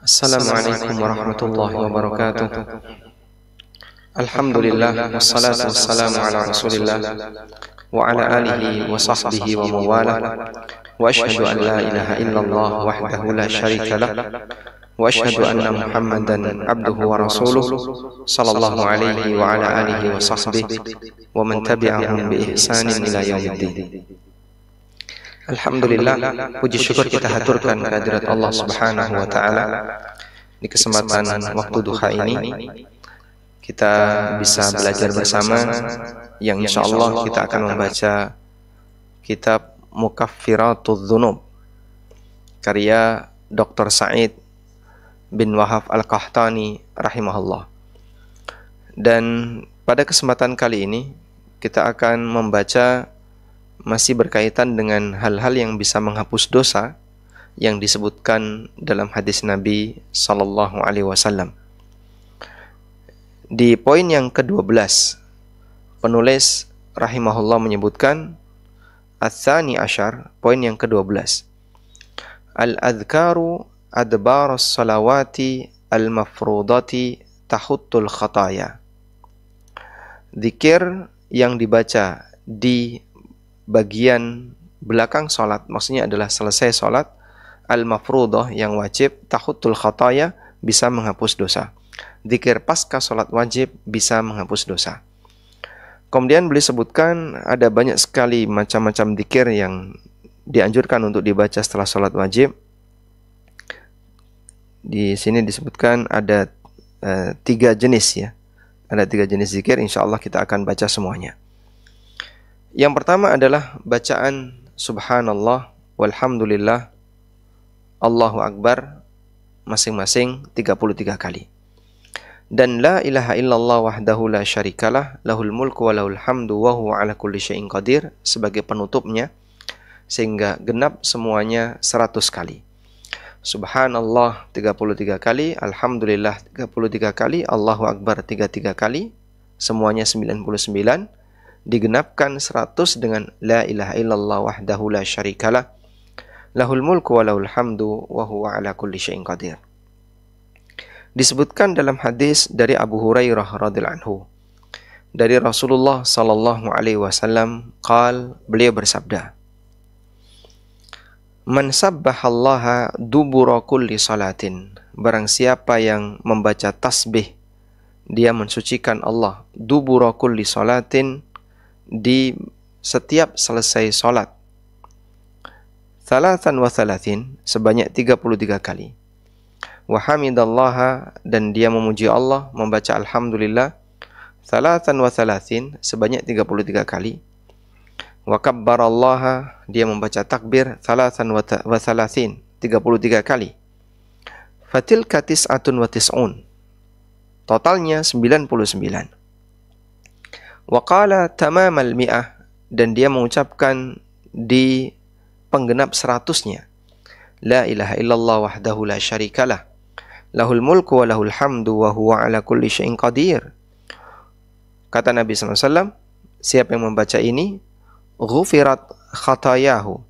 Assalamualaikum warahmatullahi wabarakatuh. Alhamdulillah wassalatu wassalamu ala Rasulillah wa ala alihi wa sahbihi wa mawala. Wa asyhadu an la ilaha illallah wahdahu la syarika lah wa asyhadu anna Muhammadan abduhu wa rasuluh sallallahu alaihi wa ala alihi wa sahbihi wa man tabi'ahum bi ihsanin ila yaumiddin. Alhamdulillah, puji syukur kita haturkan kehadirat Allah Subhanahu wa taala. Di kesempatan waktu duha ini kita bisa belajar bersama, yang insyaallah kita akan membaca kitab Mukaffiratudz Dzunub karya Dr. Sa'id bin Wahab Al-Qahtani rahimahullah. Dan pada kesempatan kali ini kita akan membaca masih berkaitan dengan hal-hal yang bisa menghapus dosa yang disebutkan dalam hadis Nabi Sallallahu Alaihi Wasallam. Di poin yang ke-12, penulis rahimahullah menyebutkan Ats-Tsani Asyar, poin yang ke-12, Al-Adhkaru adbaras salawati al-mafrudati tahuttul khataya. Zikir yang dibaca di bagian belakang sholat, maksudnya adalah selesai sholat, al-mafrudah yang wajib, tahuttul khataya bisa menghapus dosa. Zikir pasca sholat wajib bisa menghapus dosa. Kemudian beliau sebutkan ada banyak sekali macam-macam zikir yang dianjurkan untuk dibaca setelah sholat wajib. Di sini disebutkan ada 3 jenis ya. Ada 3 jenis zikir, insya Allah kita akan baca semuanya. Yang pertama adalah bacaan subhanallah walhamdulillah Allahu akbar masing-masing 33 kali. Dan la ilaha illallah wahdahu la syarikalah lahul mulku wa lahul hamdu wa huwa ala kulli syai'in qadir sebagai penutupnya, sehingga genap semuanya 100 kali. Subhanallah 33 kali, alhamdulillah 33 kali, Allahu akbar 33 kali, semuanya 99. Digenapkan 100 dengan la ilaha illallah wahdahu la syarikalah lahul mulku wa lahul hamdu wa huwa ala kulli syai'in qadir. Disebutkan dalam hadis dari Abu Hurairah radhiyallahu anhu, dari Rasulullah sallallahu alaihi wasallam beliau bersabda, Man sabbahallaha dubura kulli salatin, barang siapa yang membaca tasbih dia mensucikan Allah, dubura kulli salatin, di setiap selesai sholat, thalathan wa thalathin, sebanyak 33 kali, wa hamidallaha, dan dia memuji Allah, membaca alhamdulillah, thalathan wa thalathin, sebanyak 33 kali, wa kabbarallaha, dia membaca takbir, thalathan wa thalathin, 33 kali, fatilka tis'atun wa tis'un, totalnya 99. Wa qala tamamal mi'ah, dan dia mengucapkan di penggenap 100-nya, la ilaha illallah wahdahu la syarikalah lahul mulku wa lahul hamdu wa huwa ala kulli syai'in qadir. Kata Nabi SAW, siapa yang membaca ini, ghufirat khatayahu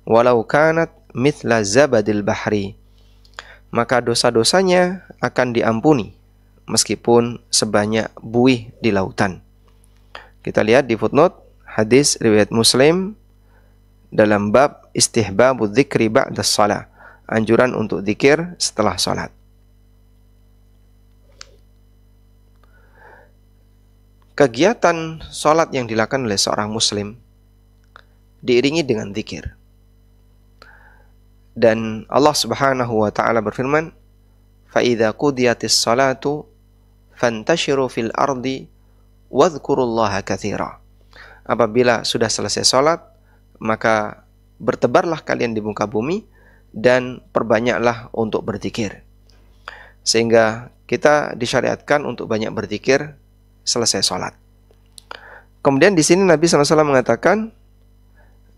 walau kanat mithla zabadil bahri, maka dosa-dosanya akan diampuni meskipun sebanyak buih di lautan. Kita lihat di footnote hadis riwayat Muslim dalam bab istihbabudz dzikri ba'da shalah, anjuran untuk zikir setelah salat. Kegiatan salat yang dilakukan oleh seorang muslim diiringi dengan zikir. Dan Allah Subhanahu wa taala berfirman, "Fa idza qudiyatis salatu fantashiru fil ardi wadhkurullaha katsira." Apabila sudah selesai salat, maka bertebarlah kalian di muka bumi dan perbanyaklah untuk berzikir. Sehingga kita disyariatkan untuk banyak berzikir selesai salat. Kemudian di sini Nabi SAW mengatakan,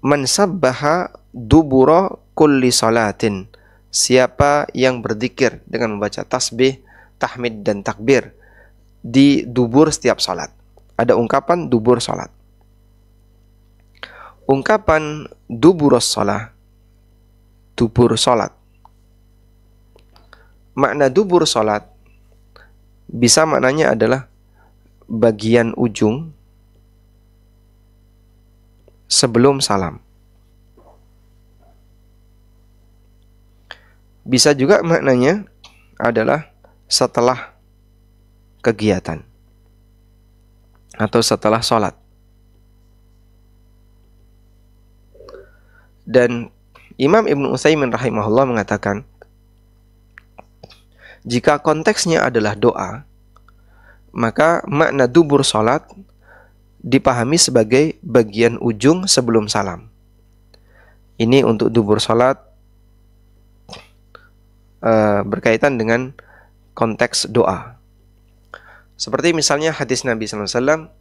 Man sabbaha dubura kulli salatin, siapa yang berzikir dengan membaca tasbih, tahmid dan takbir di dubur setiap salat. Ada ungkapan dubur salat. Ungkapan duburos salat, dubur salat, makna dubur salat bisa maknanya adalah bagian ujung sebelum salam. Bisa juga maknanya adalah setelah kegiatan atau setelah sholat. Dan Imam Ibnu Utsaimin rahimahullah mengatakan, jika konteksnya adalah doa, maka makna dubur sholat dipahami sebagai bagian ujung sebelum salam. Ini untuk dubur sholat berkaitan dengan konteks doa. Seperti misalnya hadis Nabi SAW,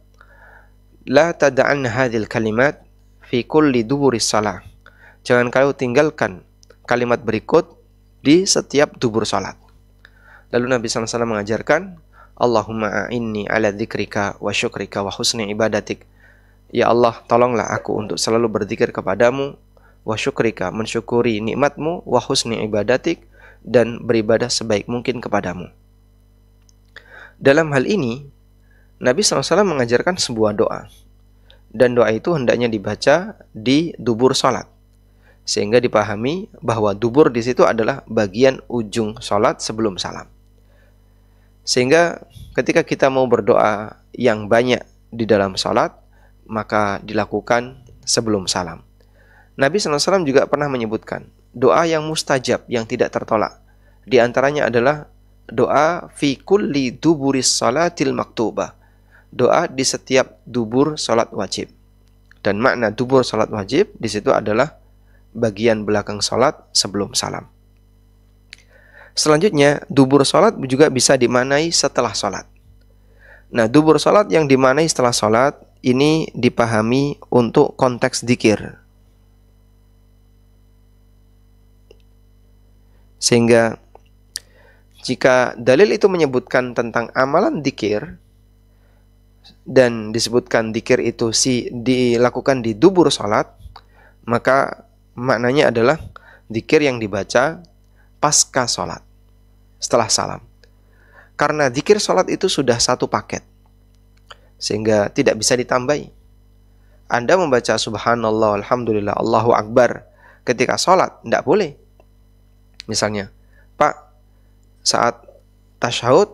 La tada'an hadhil kalimat fi kulli duburis salah. Jangan kau tinggalkan kalimat berikut di setiap dubur salat. Lalu Nabi SAW mengajarkan, Allahumma a'inni ala dzikrika wa syukrika wa husni ibadatik. Ya Allah, tolonglah aku untuk selalu berzikir kepadamu, wa syukrika, mensyukuri nikmatmu, wa husni ibadatik, dan beribadah sebaik mungkin kepadamu. Dalam hal ini, Nabi SAW mengajarkan sebuah doa. Dan doa itu hendaknya dibaca di dubur salat. Sehingga dipahami bahwa dubur di situ adalah bagian ujung salat sebelum salam. Sehingga ketika kita mau berdoa yang banyak di dalam salat, maka dilakukan sebelum salam. Nabi SAW juga pernah menyebutkan doa yang mustajab, yang tidak tertolak. Di antaranya adalah doa fi kulli duburis salatil maktubah. Doa di setiap dubur salat wajib. Dan makna dubur salat wajib di situ adalah bagian belakang salat sebelum salam. Selanjutnya, dubur salat juga bisa dimaknai setelah salat. Nah, dubur salat yang dimaknai setelah salat ini dipahami untuk konteks dzikir. Sehingga jika dalil itu menyebutkan tentang amalan dzikir dan disebutkan dzikir itu dilakukan di dubur salat, maka maknanya adalah dzikir yang dibaca pasca salat, setelah salam. Karena dzikir salat itu sudah satu paket, sehingga tidak bisa ditambahi. Anda membaca subhanallah, alhamdulillah, Allahu akbar ketika salat, tidak boleh. Misalnya, Pak, saat tasyahud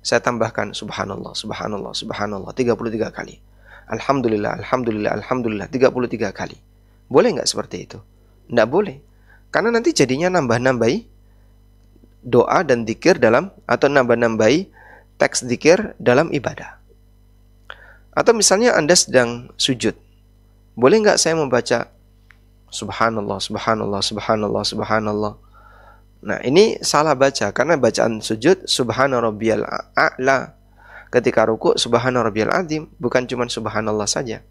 saya tambahkan subhanallah, subhanallah, subhanallah 33 kali. Alhamdulillah, alhamdulillah, alhamdulillah 33 kali. Boleh nggak seperti itu? Nggak boleh. Karena nanti jadinya nambah-nambahi doa dan dzikir dalam, atau nambah-nambahi teks dzikir dalam ibadah. Atau misalnya Anda sedang sujud. Boleh nggak saya membaca subhanallah, subhanallah, subhanallah, subhanallah. Nah, ini salah baca karena bacaan sujud subhana rabbiyal a'la. Ketika ruku subhana rabbiyal azim, bukan cuma subhanallah saja.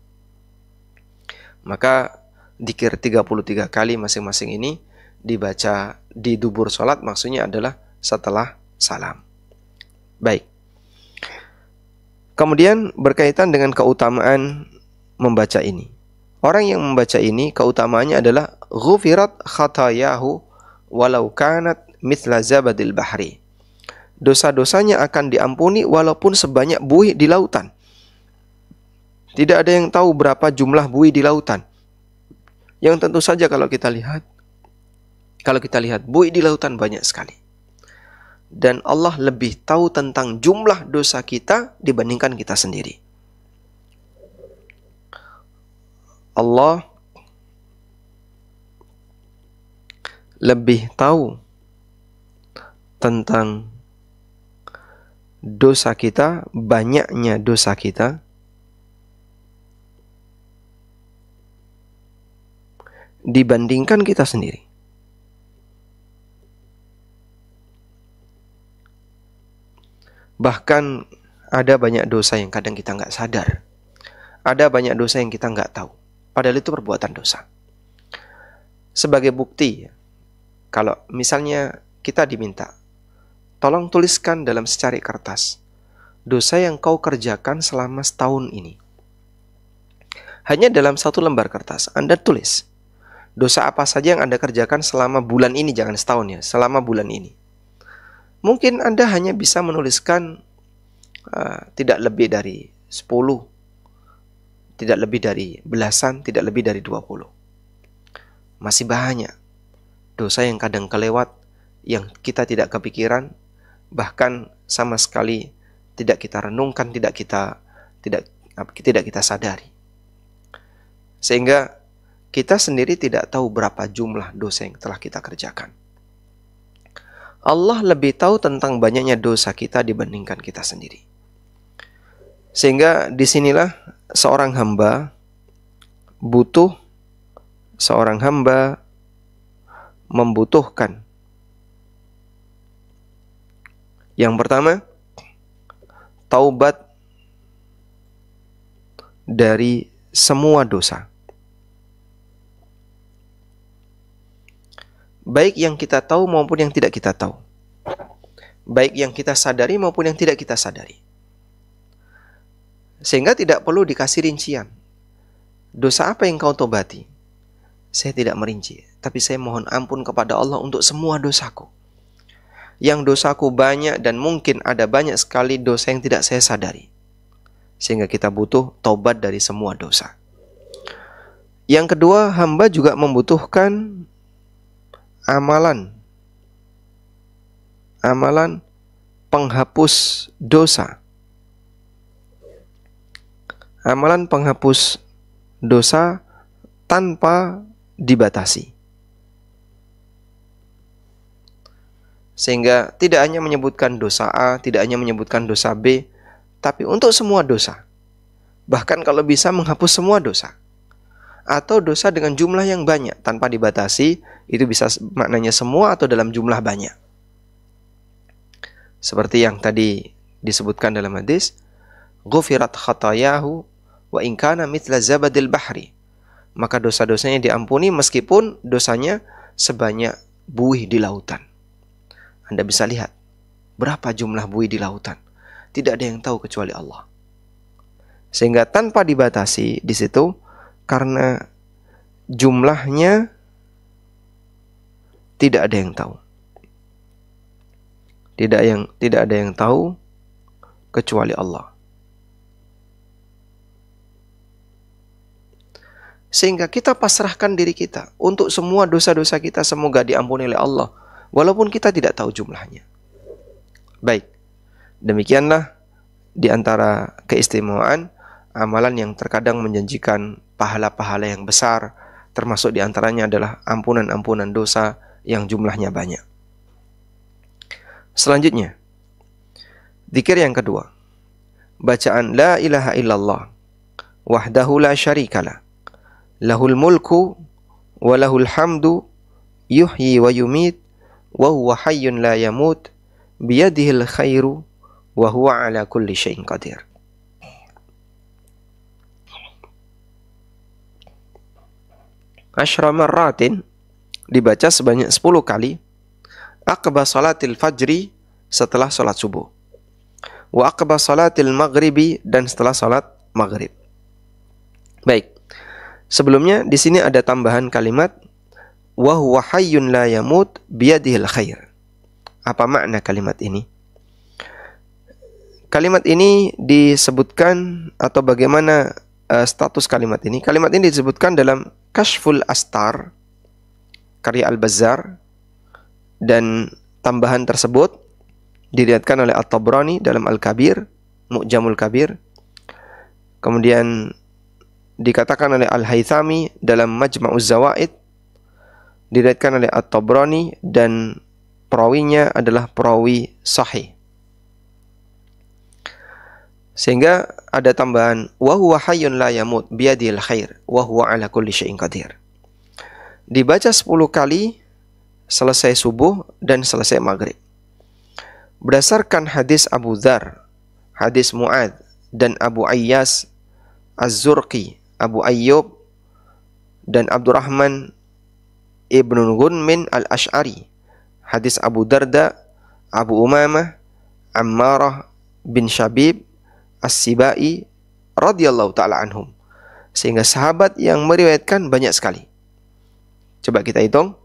Maka dzikir 33 kali masing-masing ini dibaca di dubur salat, maksudnya adalah setelah salam. Baik. Kemudian berkaitan dengan keutamaan membaca ini. Orang yang membaca ini keutamaannya adalah ghufirat khatayahu walau kanat mithla zabadil bahri. Dosa-dosanya akan diampuni walaupun sebanyak buih di lautan. Tidak ada yang tahu berapa jumlah buih di lautan. Yang tentu saja kalau kita lihat buih di lautan banyak sekali. Dan Allah lebih tahu tentang jumlah dosa kita dibandingkan kita sendiri. Allah lebih tahu tentang dosa kita, banyaknya dosa kita, dibandingkan kita sendiri. Bahkan ada banyak dosa yang kadang kita nggak sadar. Ada banyak dosa yang kita nggak tahu. Padahal itu perbuatan dosa. Sebagai bukti, kalau misalnya kita diminta, tolong tuliskan dalam secari kertas dosa yang kau kerjakan selama setahun ini. Hanya dalam satu lembar kertas, Anda tulis dosa apa saja yang Anda kerjakan selama bulan ini, jangan setahun ya, selama bulan ini. Mungkin Anda hanya bisa menuliskan tidak lebih dari 10, tidak lebih dari belasan, tidak lebih dari 20. Masih banyak dosa yang kadang kelewat, yang kita tidak kepikiran, bahkan sama sekali tidak kita renungkan, tidak kita sadari. Sehingga kita sendiri tidak tahu berapa jumlah dosa yang telah kita kerjakan. Allah lebih tahu tentang banyaknya dosa kita dibandingkan kita sendiri. Sehingga disinilah seorang hamba membutuhkan yang pertama, taubat dari semua dosa. Baik yang kita tahu maupun yang tidak kita tahu. Baik yang kita sadari maupun yang tidak kita sadari. Sehingga tidak perlu dikasih rincian. Dosa apa yang kau tobati? Saya tidak merinci, tapi saya mohon ampun kepada Allah untuk semua dosaku. Yang dosaku banyak dan mungkin ada banyak sekali dosa yang tidak saya sadari. Sehingga kita butuh taubat dari semua dosa. Yang kedua, hamba juga membutuhkan amalan penghapus dosa. Amalan penghapus dosa tanpa dibatasi. Sehingga tidak hanya menyebutkan dosa A, tidak hanya menyebutkan dosa B, tapi untuk semua dosa. Bahkan kalau bisa menghapus semua dosa. Atau dosa dengan jumlah yang banyak tanpa dibatasi, itu bisa maknanya semua atau dalam jumlah banyak. Seperti yang tadi disebutkan dalam hadis, ghufirat khatayahu wa in kana mithla zabadil bahri. Maka dosa-dosanya diampuni meskipun dosanya sebanyak buih di lautan. Anda bisa lihat berapa jumlah buih di lautan. Tidak ada yang tahu kecuali Allah. Sehingga tanpa dibatasi di situ, karena jumlahnya tidak ada yang tahu. Tidak ada yang tahu kecuali Allah. Sehingga kita pasrahkan diri kita untuk semua dosa-dosa kita, semoga diampuni oleh Allah, walaupun kita tidak tahu jumlahnya. Baik, demikianlah di antara keistimewaan amalan yang terkadang menjanjikan pahala-pahala yang besar, termasuk di antaranya adalah ampunan-ampunan dosa yang jumlahnya banyak. Selanjutnya, zikir yang kedua, bacaan la ilaha illallah wahdahu la syarikalah, lahul mulku wa lahul hamdu yuhyi wa yumit wa huwa hayyun la yamut biyadihil khairu wa huwa ala kulli syai'in qadir. Asyra marratin, dibaca sebanyak 10 kali, aqba salatil fajri, setelah salat subuh, wa aqba salatil maghribi, dan setelah salat maghrib. Baik, sebelumnya di sini ada tambahan kalimat wa huwa hayyun la yamut biyadihil khair. Apa makna kalimat ini? Kalimat ini disebutkan, atau bagaimana status kalimat ini? Kalimat ini disebutkan dalam Kashful Astar karya Al-Bazzar, dan tambahan tersebut diriwayatkan oleh At-Tabrani dalam Al-Kabir, Mu'jamul Kabir. Kemudian dikatakan oleh Al-Haythami dalam Majma'uz Zawaid, diriwayatkan oleh At-Tabrani, dan perawinya adalah perawi sahih. Sehingga ada tambahan wa huwa hayyun la yamut biyadihil khair wa huwa ala kulli syai'in qadir. Dibaca 10 kali selesai subuh dan selesai maghrib. Berdasarkan hadis Abu Dzar, hadis Mu'adz, dan Abu Ayyas Az-Zurqi, Abu Ayyub, dan Abdurrahman Ibnu Gunmin Al-Ash'ari, hadis Abu Darda, Abu Umamah, Ammarah bin Syabib As-Sibai radhiyallahu ta'ala anhum. Sehingga sahabat yang meriwayatkan banyak sekali. Coba kita hitung.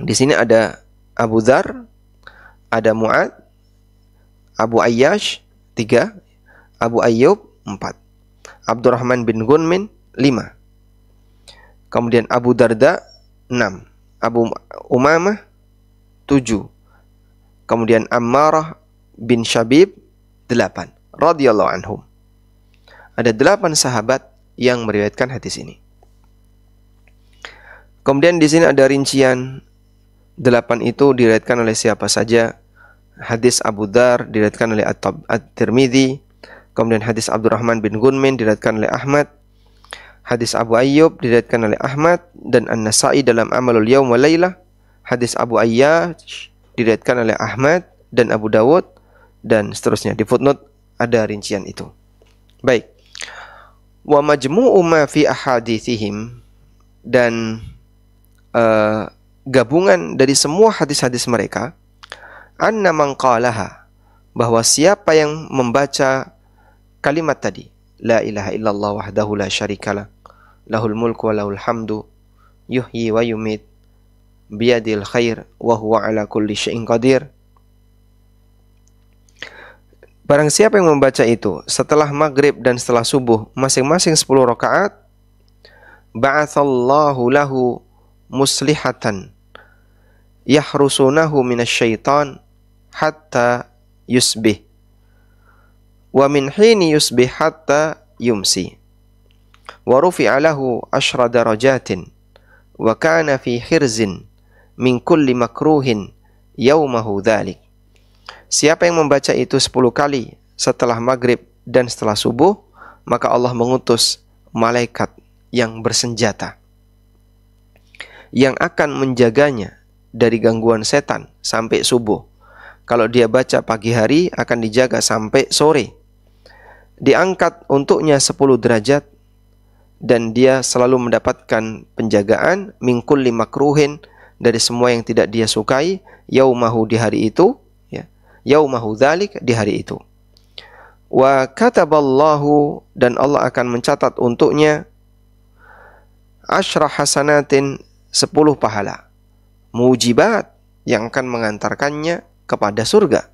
Di sini ada Abu Dzar, ada Mu'ad, Abu Ayyash 3, Abu Ayyub 4, Abdurrahman bin Gunmin 5, kemudian Abu Darda 6, Abu Umamah 7, kemudian Ammarah bin Syabib 8, radhiyallahu anhum. Ada 8 sahabat yang meriwayatkan hadis ini. Kemudian di sini ada rincian 8 itu diriwayatkan oleh siapa saja. Hadis Abu Dzar diriwayatkan oleh At-Tirmidzi, kemudian hadis Abdurrahman bin Gunmin diriwayatkan oleh Ahmad, hadis Abu Ayyub diriwayatkan oleh Ahmad dan An-Nasa'i dalam Amalul Yaum wal Lailah, hadis Abu Ayyash diriwayatkan oleh Ahmad dan Abu Dawud, dan seterusnya. Di footnote ada rincian itu. Baik. Wa majmu'u ma fi ahaditsihim, dan gabungan dari semua hadis-hadis mereka, anna man qalaha, bahwa siapa yang membaca kalimat tadi, la ilaha illallah wahdahu la syarikalah, lahul mulku wa lahul hamdu, yuhyi wa yumit, biyadil khair wa huwa ala kulli syai'in qadir. Barang siapa yang membaca itu setelah maghrib dan setelah subuh masing-masing 10 rakaat, ba'atsallahu lahu muslihatan yahrusunahu minasyaitan hatta yusbih wa min hini yusbih hatta yumsi wa rufi'a lahu 10 darajatin wa kana fi khirzin min kulli makruhin yaumahu dzalik. Siapa yang membaca itu 10 kali setelah maghrib dan setelah subuh, maka Allah mengutus malaikat yang bersenjata yang akan menjaganya dari gangguan setan sampai subuh. Kalau dia baca pagi hari, akan dijaga sampai sore. Diangkat untuknya 10 derajat, dan dia selalu mendapatkan penjagaan min kulli makruhin, dari semua yang tidak dia sukai, yaumahu, di hari itu, ya, yaumahu dzalik, di hari itu. Wa kataballahu, dan Allah akan mencatat untuknya 10 hasanatin, 10 pahala, mujibat, yang akan mengantarkannya kepada surga.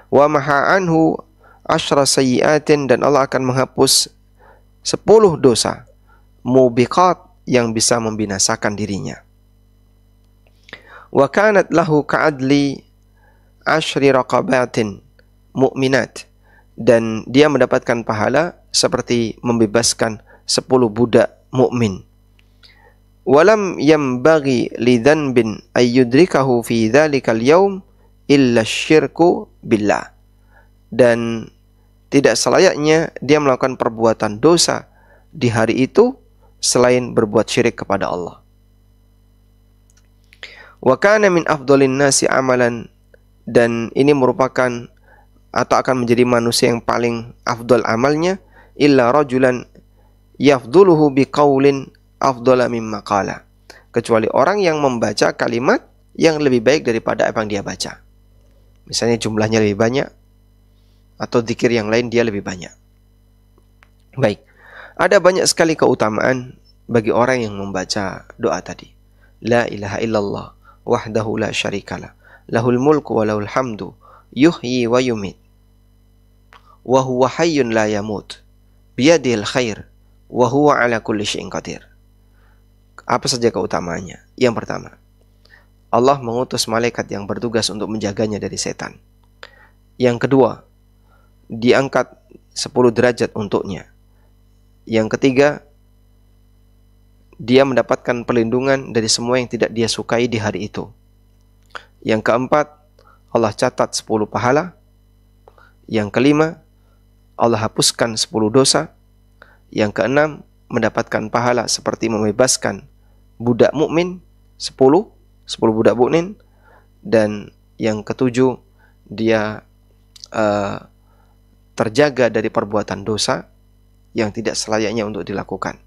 Wa maha anhu 10 sayyiatin, dan Allah akan menghapus 10 dosa, mubiqat, yang bisa membinasakan dirinya. Wa kanat lahu ka'adli 10 raqabatin mu'minat, dan dia mendapatkan pahala seperti membebaskan 10 budak mukmin. Walam yambaghi lidzanbin ayyudrikahu fi dzalikal yaum illa syirku billah, dan tidak selayaknya dia melakukan perbuatan dosa di hari itu selain berbuat syirik kepada Allah. Wa kana min afdhalin nasi amalan, dan ini merupakan atau akan menjadi manusia yang paling afdal amalnya, illa rajulan yafdhuluhu biqaulin afdhala mimma qala, kecuali orang yang membaca kalimat yang lebih baik daripada apa yang dia baca. Misalnya jumlahnya lebih banyak, atau zikir yang lain dia lebih banyak. Baik, ada banyak sekali keutamaan bagi orang yang membaca doa tadi. La ilaha illallah wahdahu la syarikalah, lahul mulku wa lahul hamdu, yuhyi wa yumit, wa huwa hayyun la yamut, biyadihil khair, wa huwa ala kulli syai'in qadir. Apa saja keutamaannya? Yang pertama, Allah mengutus malaikat yang bertugas untuk menjaganya dari setan. Yang kedua, diangkat 10 derajat untuknya. Yang ketiga, dia mendapatkan perlindungan dari semua yang tidak dia sukai di hari itu. Yang keempat, Allah catat 10 pahala. Yang kelima, Allah hapuskan 10 dosa. Yang keenam, mendapatkan pahala seperti membebaskan budak mukmin 10 budak mukmin. Dan yang ketujuh, dia terjaga dari perbuatan dosa yang tidak selayaknya untuk dilakukan.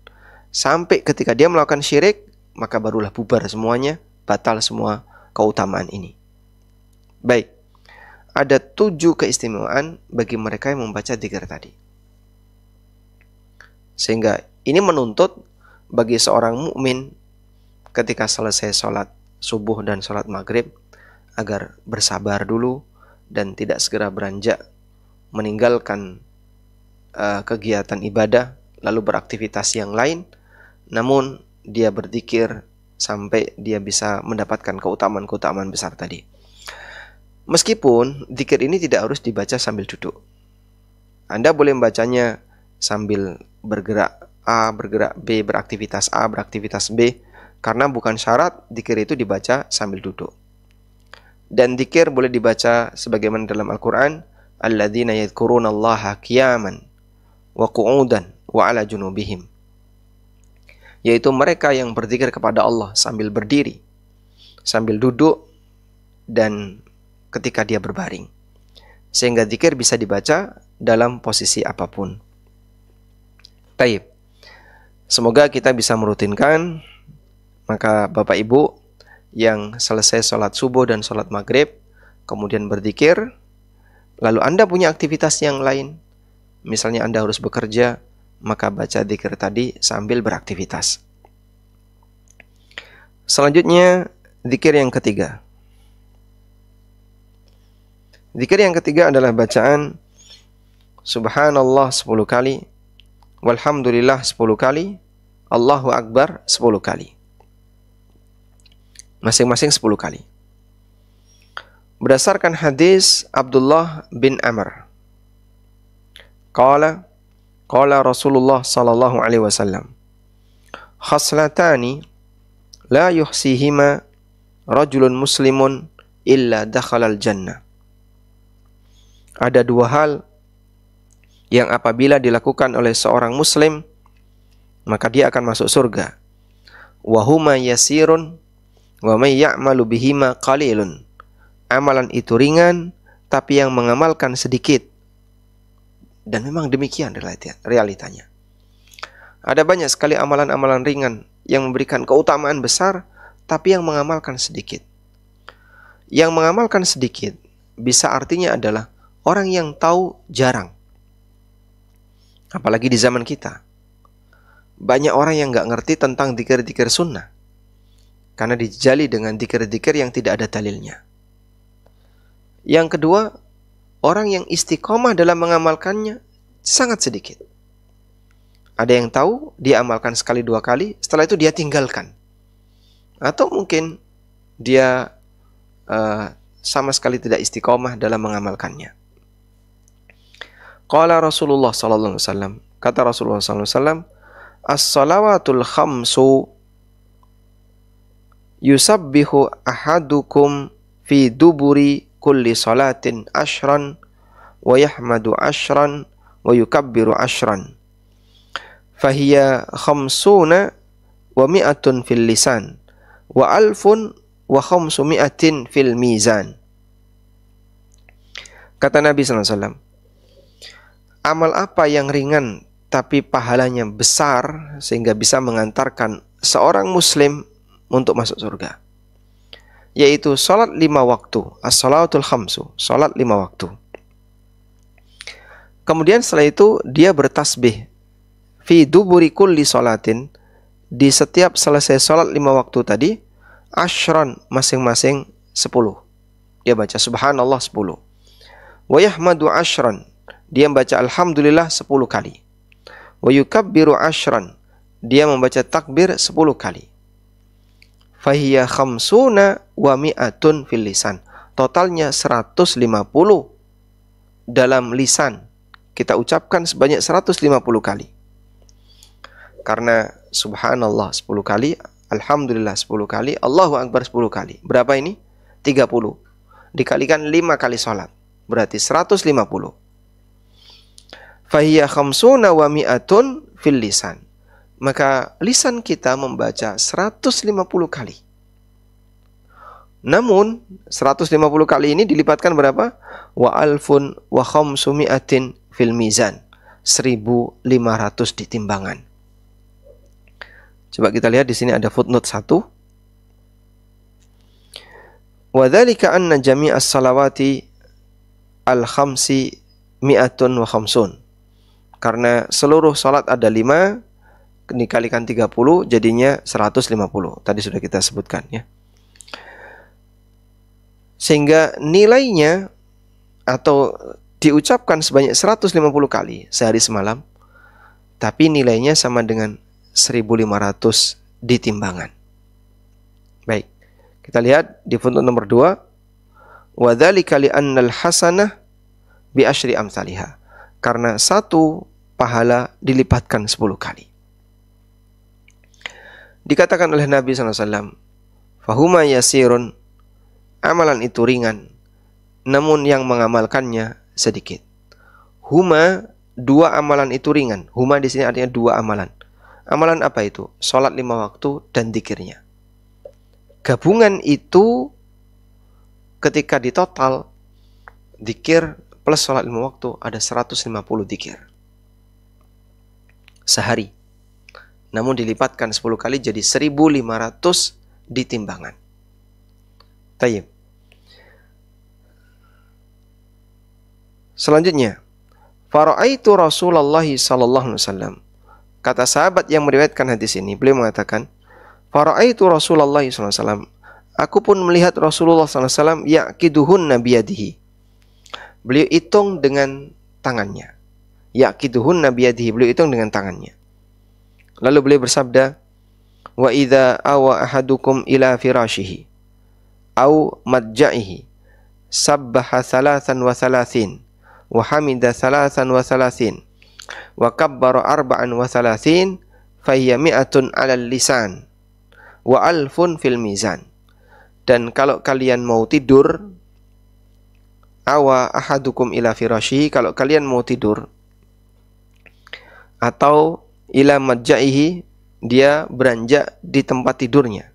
Sampai ketika dia melakukan syirik, maka barulah bubar semuanya, batal semua keutamaan ini. Baik, ada 7 keistimewaan bagi mereka yang membaca dzikir tadi. Sehingga ini menuntut bagi seorang mukmin ketika selesai sholat subuh dan sholat maghrib, agar bersabar dulu dan tidak segera beranjak meninggalkan kegiatan ibadah lalu beraktivitas yang lain, namun dia berzikir sampai dia bisa mendapatkan keutamaan-keutamaan besar tadi. Meskipun zikir ini tidak harus dibaca sambil duduk. Anda boleh membacanya sambil bergerak A, bergerak B, beraktivitas A, beraktivitas B, karena bukan syarat zikir itu dibaca sambil duduk. Dan zikir boleh dibaca sebagaimana dalam Al-Quran, alladzina yadhkurunallaha qiyaman wa qu'udan wa ala junubihim, yaitu mereka yang berzikir kepada Allah sambil berdiri, sambil duduk, dan ketika dia berbaring. Sehingga zikir bisa dibaca dalam posisi apapun. Taib. Semoga kita bisa merutinkan. Maka Bapak Ibu yang selesai sholat subuh dan sholat maghrib, kemudian berzikir, lalu Anda punya aktivitas yang lain, misalnya Anda harus bekerja, maka baca zikir tadi sambil beraktivitas. Selanjutnya, zikir yang ketiga. Zikir yang ketiga adalah bacaan Subhanallah 10 kali, Walhamdulillah 10 kali, Allahu Akbar 10 kali. Masing-masing 10 kali. Berdasarkan hadis Abdullah bin Amr. Qala Rasulullah sallallahu alaihi wasallam, khaslatani la yuhsihima rajulun muslimun illa dakhalal jannah. Ada dua hal yang apabila dilakukan oleh seorang muslim, maka dia akan masuk surga. Wa huma yasirun wa may ya'malu bihima qalilun. Amalan itu ringan, tapi yang mengamalkan sedikit. Dan memang demikian realitanya. Ada banyak sekali amalan-amalan ringan yang memberikan keutamaan besar, tapi yang mengamalkan sedikit. Yang mengamalkan sedikit bisa artinya adalah orang yang tahu jarang. Apalagi di zaman kita. Banyak orang yang nggak ngerti tentang dzikir-dzikir sunnah. Karena dijali dengan dzikir-dzikir yang tidak ada dalilnya. Yang kedua, orang yang istiqomah dalam mengamalkannya sangat sedikit. Ada yang tahu, dia amalkan sekali dua kali, setelah itu dia tinggalkan. Atau mungkin dia sama sekali tidak istiqomah dalam mengamalkannya. Qala Rasulullah sallallahu alaihi wasallam, kata Rasulullah sallallahu alaihi wasallam, as-salawatul khamsu yusabbihu ahadukum fi duburi kulli salatin ashran wa yahmadu ashran wa yukabbiru ashran fahiya khamsuna wa mi'atun fil lisan wa alfun wa khamsu mi'atin fil mizan. Kata Nabi sallallahu alaihi wasallam, amal apa yang ringan tapi pahalanya besar sehingga bisa mengantarkan seorang muslim untuk masuk surga, yaitu salat 5 waktu, as-salawatul khamsu, salat 5 waktu. Kemudian setelah itu dia bertasbih fi duburi kulli salatin, di setiap selesai salat 5 waktu tadi, ashran, masing-masing 10. Dia baca subhanallah 10. Wa yahmadu ashran, dia membaca alhamdulillah 10 kali. Wa yukabbiru ashran, dia membaca takbir 10 kali. Fahiya khamsuna wa mi'atun fil lisan, totalnya 150 dalam lisan. Kita ucapkan sebanyak 150 kali. Karena subhanallah 10 kali, alhamdulillah 10 kali, Allahu Akbar 10 kali. Berapa ini? 30. Dikalikan 5 kali salat, berarti 150. Fahiya khamsuna wa mi'atun fil lisan. Maka lisan kita membaca 150 kali. Namun 150 kali ini dilipatkan berapa? Wa alfun wa khamsu mi'atin fil mizan. 1.500 di timbangan. Coba kita lihat di sini ada footnote 1. Wa dzalika anna jami'as salawati al-khamsi mi'atun wa khamsun. Karena seluruh salat ada 5 dikalikan 30 jadinya 150. Tadi sudah kita sebutkan ya. Sehingga nilainya atau diucapkan sebanyak 150 kali sehari semalam, tapi nilainya sama dengan 1500 di timbangan. Baik, kita lihat di footnote nomor 2. Wa dzalika li annal hasanah bi asyri amsalihha. Karena satu pahala dilipatkan 10 kali. Dikatakan oleh Nabi SAW, fahuma yasirun, amalan itu ringan, namun yang mengamalkannya sedikit. Huma, dua amalan itu ringan. Huma di sini artinya dua amalan. Amalan apa itu? Salat 5 waktu dan dzikirnya. Gabungan itu ketika ditotal, dzikir plus salat 5 waktu ada 150 dzikir sehari. Namun dilipatkan 10 kali jadi 1500 di timbangan. Tayyib. Selanjutnya, fara'aitu Rasulullah sallallahu alaihi wasallam. Kata sahabat yang meriwayatkan hadis ini, beliau mengatakan, fara'aitu Rasulullah sallallahu alaihi wasallam. Aku pun melihat Rasulullah sallallahu alaihi wasallam yaqiduhunna biyadihi. Beliau hitung dengan tangannya. Yaqiduhunna biyadihi, beliau hitung dengan tangannya. Lalu beliau bersabda, wa idza awa ahadukum ila firashihi au madja'ihi sabbaha 33 wa hamida 33 wa kabbara 34 fahiya mi'atun 'alal lisan wa alfun fil mizan. Dan kalau kalian mau tidur, awa ahadukum ila firashihi, kalau kalian mau tidur, atau ila madja'ihi, dia beranjak di tempat tidurnya,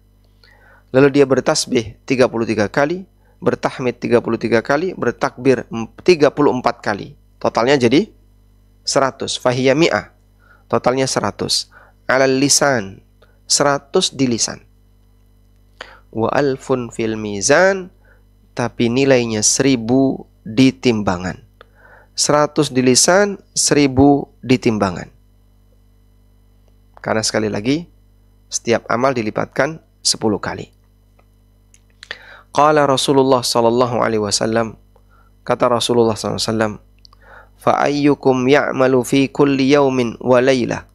lalu dia bertasbih 33 kali, bertahmid 33 kali, bertakbir 34 kali. Totalnya jadi 100. Fahiyya mi'ah. Totalnya 100. Alal lisan. 100 di lisan. Wa alfun fil mizan. Tapi nilainya 1000 di timbangan. 100 di lisan, 1000 di timbangan. Karena sekali lagi, setiap amal dilipatkan 10 kali. Qala Rasulullah sallallahu alaihi wasallam, kata Rasulullah sallallahu alaihi wasallam, fa ayyukum ya'malu fi kulli yaumin wa lailah.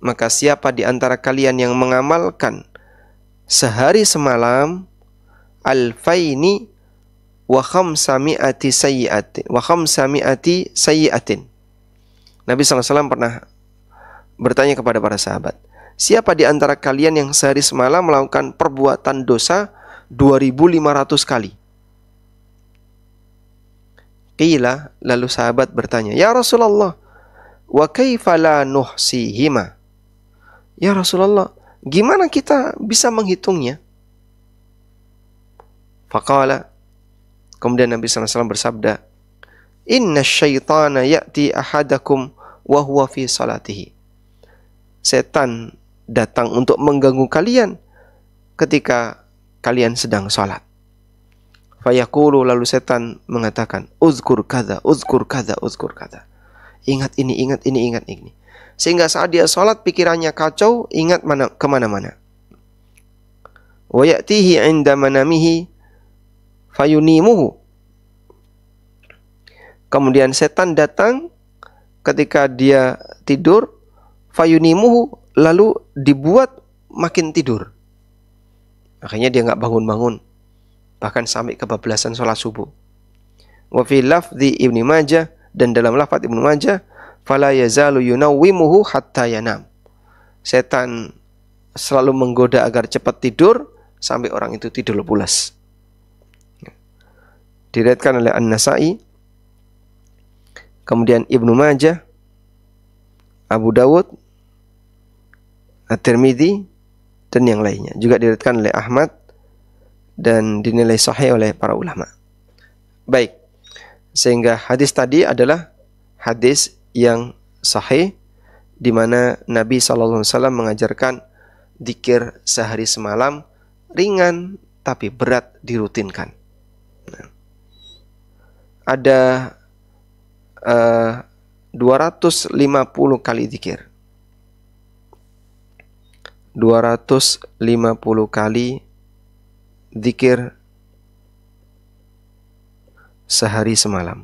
Maka siapa di antara kalian yang mengamalkan sehari semalam alfaini wa khamsami'ati sayyi'atin. Nabi sallallahu alaihi wasallam pernah bertanya kepada para sahabat, siapa di antara kalian yang sehari semalam melakukan perbuatan dosa 2500 kali? Qila, lalu sahabat bertanya, ya Rasulullah, wa kaifa la nuhsihima? Ya Rasulullah, gimana kita bisa menghitungnya? Faqala, kemudian Nabi SAW bersabda, inna syaitana ya'ti ahadakum wa huwa fi salatihi. Setan datang untuk mengganggu kalian ketika kalian sedang sholat. Fayaqulu, lalu setan mengatakan, uzkur kadza, uzkur kadza, uzkur kadza. Ingat ini, ingat ini, ingat ini. Sehingga saat dia sholat pikirannya kacau, ingat kemana-mana. Wa ya'tihi 'inda manamihi fayunimuhu. Kemudian setan datang ketika dia tidur, fayunimuhu, lalu dibuat makin tidur. Akhirnya dia nggak bangun-bangun, bahkan sampai kebablasan sholat subuh. Wa fi lafzi Ibnu Majah, dan dalam lafaz Ibnu Majah, fala yazalu yunawwimuhu hatta yanam. Setan selalu menggoda agar cepat tidur sampai orang itu tidur pulas. Diriwayatkan oleh An-Nasa'i, kemudian Ibnu Majah, Abu Dawud, At-Tirmidzi, dan yang lainnya. Juga diriwayatkan oleh Ahmad dan dinilai sahih oleh para ulama. Baik, sehingga hadis tadi adalah hadis yang sahih, di mana Nabi SAW mengajarkan dzikir sehari semalam ringan tapi berat dirutinkan. Nah, ada 250 kali dzikir. 250 kali dzikir sehari semalam.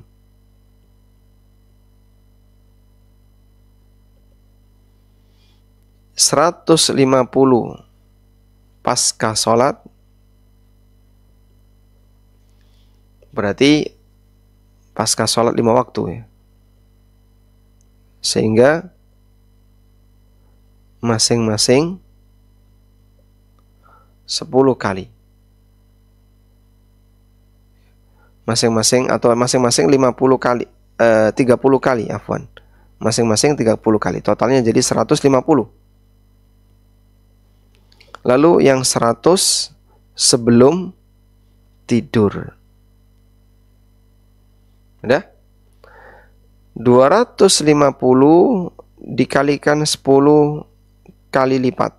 $150 pasca sholat, berarti pasca sholat 5 waktu ya. Sehingga masing-masing 10 kali. Masing-masing 50 kali, 30 kali, afwan. Masing-masing 30 kali. Totalnya jadi 150. Lalu yang 100 sebelum tidur. Udah? 250 dikalikan 10 kali lipat.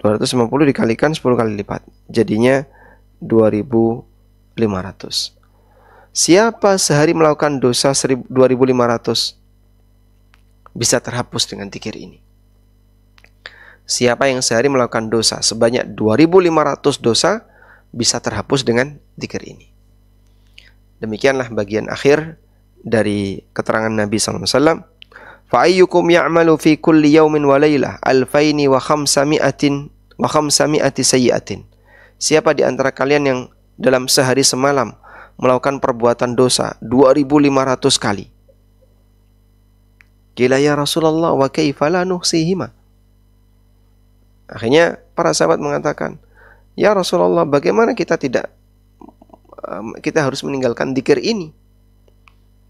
250 dikalikan 10 kali lipat. Jadinya 2.500. Siapa sehari melakukan dosa 2.500 bisa terhapus dengan zikir ini. Siapa yang sehari melakukan dosa sebanyak 2.500 dosa bisa terhapus dengan zikir ini. Demikianlah bagian akhir dari keterangan Nabi SAW. فَأَيُّكُمْ يَعْمَلُ فِي كُلِّ يَوْمٍ وَلَيْلَةٍ 2,500 sayyi'atin. Siapa di antara kalian yang dalam sehari semalam melakukan perbuatan dosa 2.500 kali? Qila ya Rasulullah wa kaifa la nuhsihima. Akhirnya para sahabat mengatakan, ya Rasulullah, bagaimana kita harus meninggalkan zikir ini?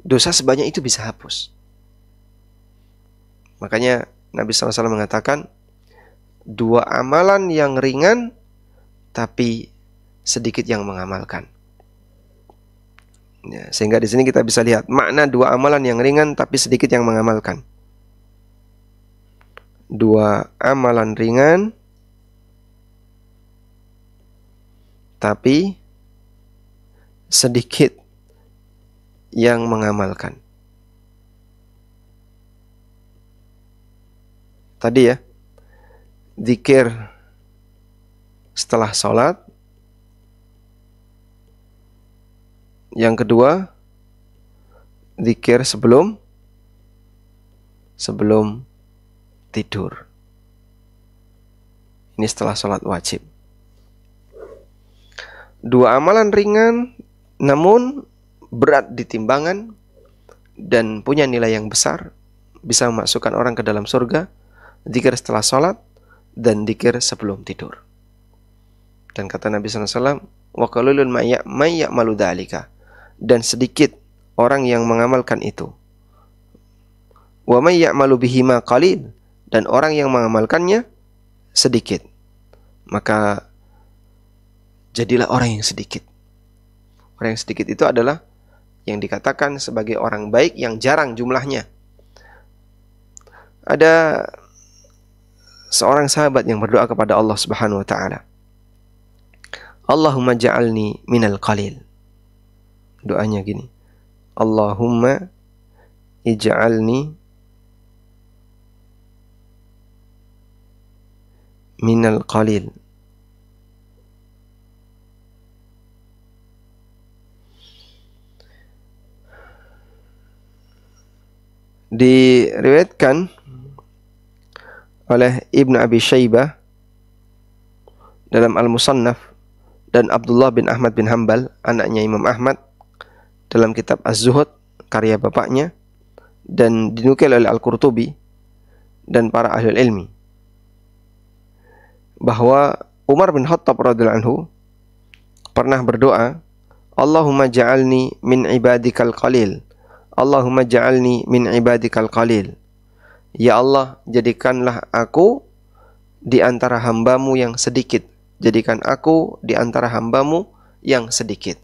Dosa sebanyak itu bisa hapus. Makanya Nabi SAW mengatakan, 2 amalan yang ringan tapi sedikit yang mengamalkan. Ya, sehingga di sini kita bisa lihat makna 2 amalan yang ringan tapi sedikit yang mengamalkan. 2 amalan ringan tapi sedikit yang mengamalkan. Tadi ya, zikir setelah sholat. Yang kedua, zikir sebelum tidur. Ini setelah sholat wajib. 2 amalan ringan namun berat di timbangan dan punya nilai yang besar, bisa memasukkan orang ke dalam surga. Zikir setelah sholat dan zikir sebelum tidur. Dan kata Nabi SAW, wa qalilun may ya'malu dzalika, dan sedikit orang yang mengamalkan itu. Wa may ya'malu bihima qalil, dan orang yang mengamalkannya sedikit. Maka jadilah orang yang sedikit. Orang yang sedikit itu adalah yang dikatakan sebagai orang baik yang jarang jumlahnya. Ada seorang sahabat yang berdoa kepada Allah Subhanahu wa taala. Allahumma ja'alni minal qalil. Doanya gini. Allahumma ij'alni minal qalil. Diriwayatkan oleh Ibnu Abi Syaibah dalam Al-Musannaf dan Abdullah bin Ahmad bin Hanbal, anaknya Imam Ahmad, dalam kitab Az-Zuhud, karya bapaknya, dan dinukil oleh Al-Qurtubi dan para ahli ilmi, bahwa Umar bin Khattab radhiyallahu anhu pernah berdoa, Allahumma ja'alni min ibadikal qalil. Allahumma ja'alni min ibadikal qalil. Ya Allah, jadikanlah aku di antara hambamu yang sedikit. Jadikan aku di antara hambamu yang sedikit.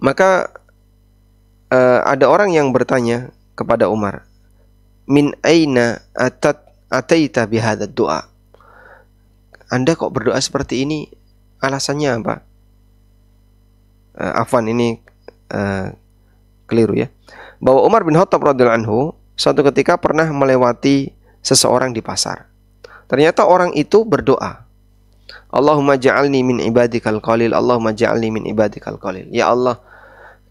Maka ada orang yang bertanya kepada Umar, min aina ataita bihadad doa? Anda kok berdoa seperti ini? Alasannya apa? Afwan, ini keliru ya. Bahwa Umar bin Khattab radhiyallahu anhu suatu ketika pernah melewati seseorang di pasar. Ternyata orang itu berdoa. Allahumma ja'alni min ibadikal qalil, Allahumma ja'alni min ibadikal qalil. Ya Allah,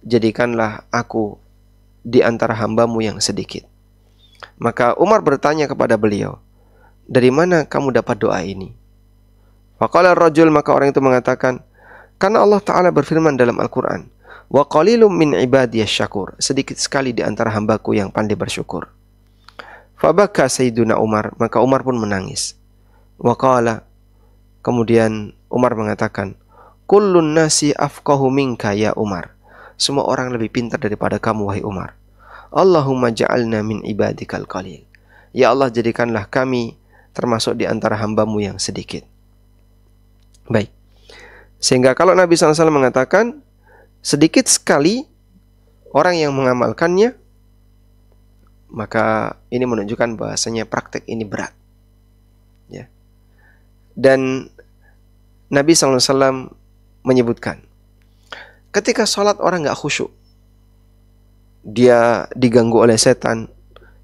jadikanlah aku di antara hambamu yang sedikit. Maka Umar bertanya kepada beliau, dari mana kamu dapat doa ini? Faqala ar-rajul, maka orang itu mengatakan, karena Allah Ta'ala berfirman dalam Al-Quran, wa qalilum min ibadiyas syakur, sedikit sekali di antara hambaku yang pandai bersyukur. Fabaka Sayyiduna Umar, maka Umar pun menangis. Wa qala, kemudian Umar mengatakan, kullun nasi afqahu minka ya Umar, semua orang lebih pintar daripada kamu wahai Umar. Allahumma ja'alna min ibadikal qalil, ya Allah jadikanlah kami termasuk di antara hambamu yang sedikit. Baik, sehingga kalau Nabi SAW mengatakan sedikit sekali orang yang mengamalkannya, maka ini menunjukkan bahasanya praktek ini berat, ya. Dan Nabi SAW menyebutkan, ketika sholat orang gak khusyuk, dia diganggu oleh setan.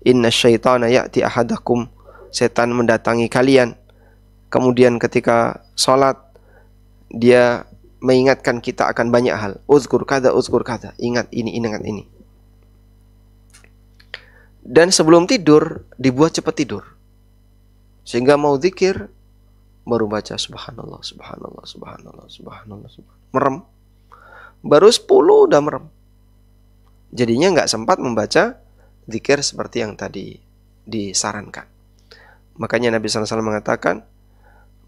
Inna syaitana ya'ti ahadakum, setan mendatangi kalian. Kemudian ketika sholat, dia mengingatkan kita akan banyak hal. Uzkur kada, ingat ini, ingat ini. Dan sebelum tidur, dibuat cepat tidur. Sehingga mau zikir, baru baca subhanallah, subhanallah, subhanallah, subhanallah, subhanallah. Merem. Baru 10 udah merem. Jadinya nggak sempat membaca zikir seperti yang tadi disarankan. Makanya Nabi SAW mengatakan,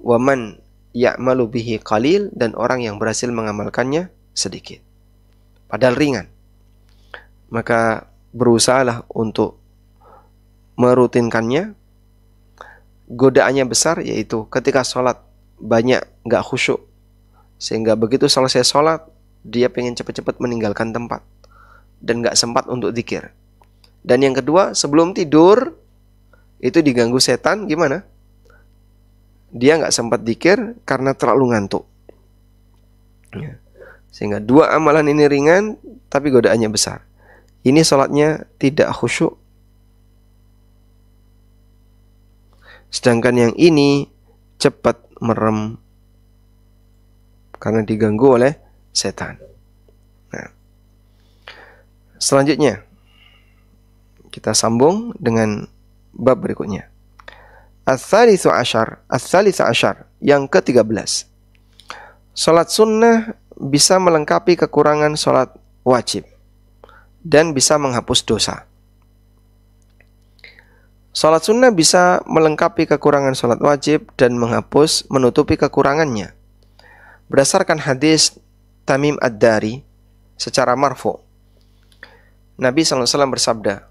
waman ya'malu bihi qalil, dan orang yang berhasil mengamalkannya sedikit, padahal ringan. Maka berusahalah untuk merutinkannya. Godaannya besar, yaitu ketika sholat banyak nggak khusyuk, sehingga begitu selesai sholat dia pengen cepat-cepat meninggalkan tempat dan nggak sempat untuk zikir. Dan yang kedua, sebelum tidur itu diganggu setan, gimana? Dia nggak sempat zikir karena terlalu ngantuk, ya. Sehingga dua amalan ini ringan, tapi godaannya besar. Ini sholatnya tidak khusyuk. Sedangkan yang ini cepat merem karena diganggu oleh setan. Nah, selanjutnya kita sambung dengan bab berikutnya. Ats-tsalitsu asyar, yang ke-13. Salat sunnah bisa melengkapi kekurangan salat wajib dan bisa menghapus dosa. Salat sunnah bisa melengkapi kekurangan salat wajib dan menutupi kekurangannya. Berdasarkan hadis Tamim Ad-Dari secara marfu, Nabi SAW bersabda,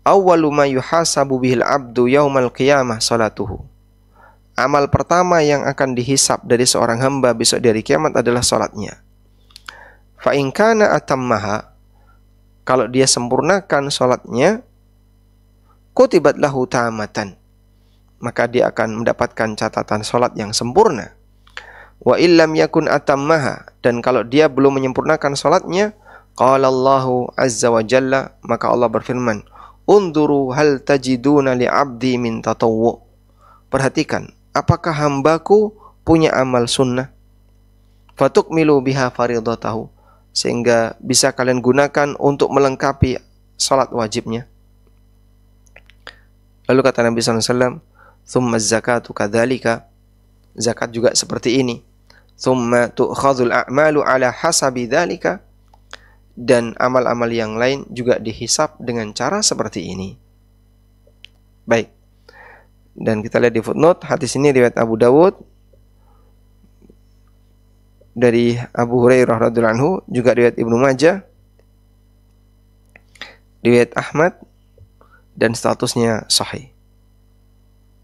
awwalu ma yuhasabu bihil abdu yaumal qiyamah salatuhu. Amal pertama yang akan dihisab dari seorang hamba besok di hari kiamat adalah salatnya. Fa in kana atammaha, kalau dia sempurnakan salatnya, kutibat lahu tamatan, maka dia akan mendapatkan catatan salat yang sempurna. Wa illam yakun atammaha, dan kalau dia belum menyempurnakan salatnya, qala Allahu azza wa jalla, maka Allah berfirman, unduru hal tajiduna li abdi min tatawwu. Perhatikan, apakah hambaku punya amal sunnah? Fatukmilu biha faridatahu, sehingga bisa kalian gunakan untuk melengkapi salat wajibnya. Lalu kata Nabi SAW, thumma zakatu kadzalika, zakat juga seperti ini. Thumma tu'khadzul a'malu ala hasabi dzalika, dan amal-amal yang lain juga dihisab dengan cara seperti ini. Baik. Dan kita lihat di footnote, hadis ini riwayat Abu Dawud dari Abu Hurairah radhiyallahu anhu, juga riwayat Ibnu Majah, riwayat Ahmad, dan statusnya sahih.